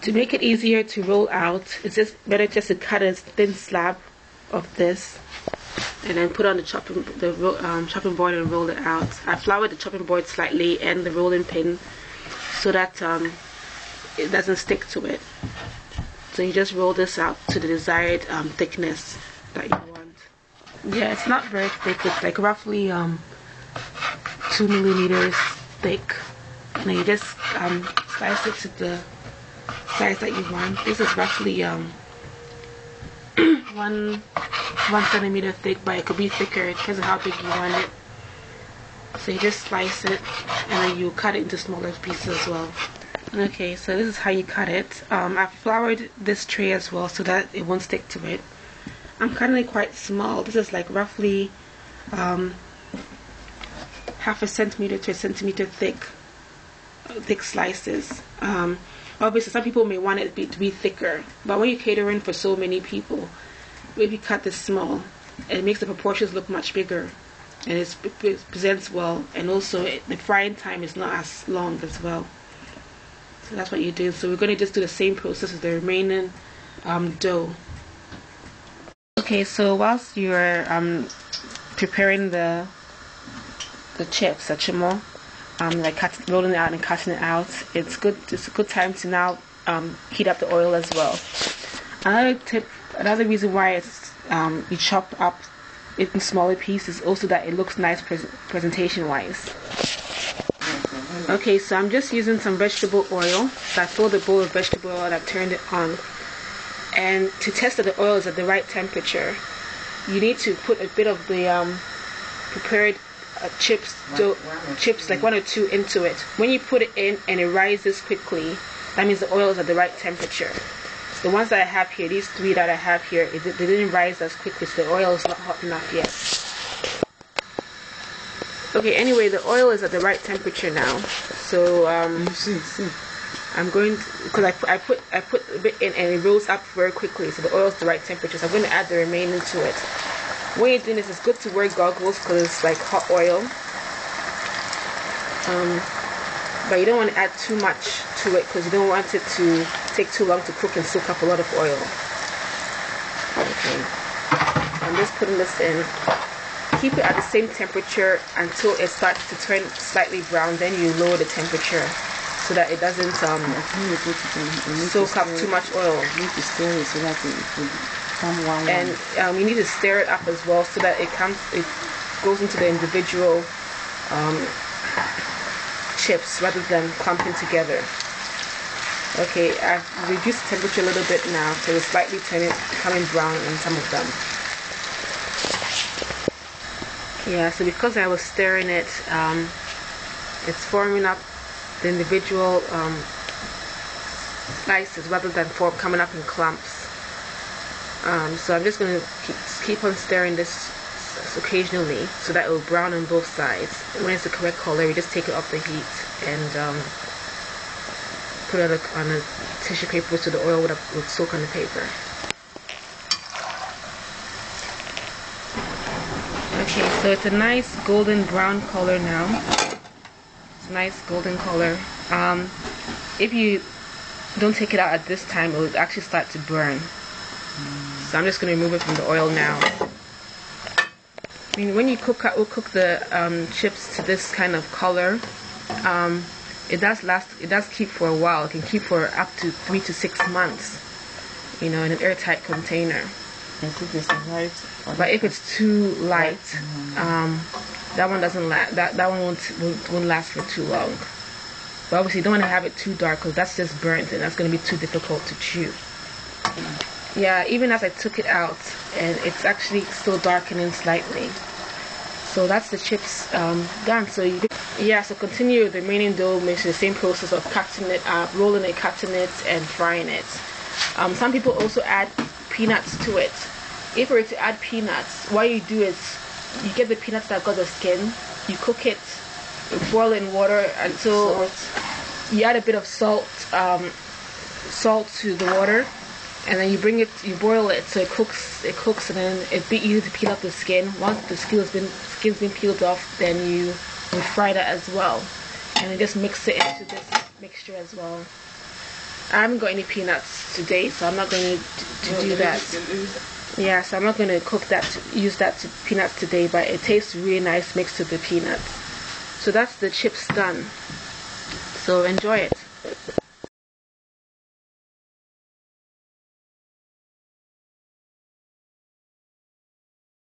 To make it easier to roll out, it's just better just to cut a thin slab of this and then put on the chopping board and roll it out. I floured the chopping board slightly and the rolling pin so that it doesn't stick to it. So you just roll this out to the desired thickness that you want. Yeah, it's not very thick. It's like roughly 2 millimeters thick. And then you just slice it to the size that you want. This is roughly 1 centimeter thick, but it could be thicker. It depends on how big you want it. So you just slice it and then you cut it into smaller pieces as well. Okay, so this is how you cut it. I've floured this tray as well so that it won't stick to it. I'm cutting it quite small. This is like roughly half a centimeter to a centimeter thick slices. Obviously some people may want it to be thicker, but when you're catering for so many people, if you cut this small, it makes the proportions look much bigger and it presents well, and also the frying time is not as long as well. So that's what you do. So we're going to just do the same process with the remaining dough. Okay, so whilst you're preparing the chips, Achomo, like rolling it out and cutting it out, it's a good time to now heat up the oil as well. Another reason why it's you chop up it in smaller pieces is also that it looks nice presentation wise. Okay, so I'm just using some vegetable oil. So I filled a bowl of vegetable oil and I've turned it on. And to test that the oil is at the right temperature, you need to put a bit of the prepared chips, like 1 or 2 into it. When you put it in and it rises quickly, that means the oil is at the right temperature. The ones that I have here, these 3 that I have here, they didn't rise as quickly, so the oil is not hot enough yet. Okay, anyway, the oil is at the right temperature now. So I'm going to, because I put a bit in and it rose up very quickly, so the oil is the right temperature. So I'm going to add the remaining to it. When you're doing this, it's good to wear goggles because it's like hot oil. But you don't want to add too much to it because you don't want it to take too long to cook and soak up a lot of oil. Okay, I'm just putting this in. Keep it at the same temperature until it starts to turn slightly brown. Then you lower the temperature so that it doesn't soak up too much oil. You need to stir it so that it come one. And you need to stir it up as well so that it goes into the individual chips rather than clumping together. Okay, I've reduced the temperature a little bit now, so it's slightly becoming brown in some of them. Yeah, so because I was stirring it, it's forming up the individual slices rather than coming up in clumps. So I'm just going to keep on stirring this occasionally so that it will brown on both sides. When it's the correct color, you just take it off the heat and put it on a tissue paper so the oil would soak on the paper. Okay, so it's a nice golden brown color now. It's a nice golden color. If you don't take it out at this time, it will actually start to burn. So I'm just going to remove it from the oil now. I mean, when you cook the chips to this kind of color, it does keep for a while. It can keep for up to 3 to 6 months, in an airtight container. But if it's too light, that one doesn't that one won't last for too long. But obviously you don't want to have it too dark because that's just burnt and that's going to be too difficult to chew. Yeah, even as I took it out, and it's actually still darkening slightly. So that's the chips done. So so continue the remaining dough, make the same process of cutting it up, rolling it, cutting it, and frying it. Some people also add peanuts to it. If we were to add peanuts, what you do is you get the peanuts that got the skin, you cook it, you boil it in water until you add a bit of salt to the water, and then you boil it so it cooks, and then it'd be easy to peel off the skin. Once the skin's been peeled off, then you fry that as well, and then just mix it into this mixture as well. I haven't got any peanuts today, so I'm not going to do that. Yeah, so I'm not going to cook that, use that peanuts today, but it tastes really nice mixed with the peanuts. So that's the chips done. So enjoy it.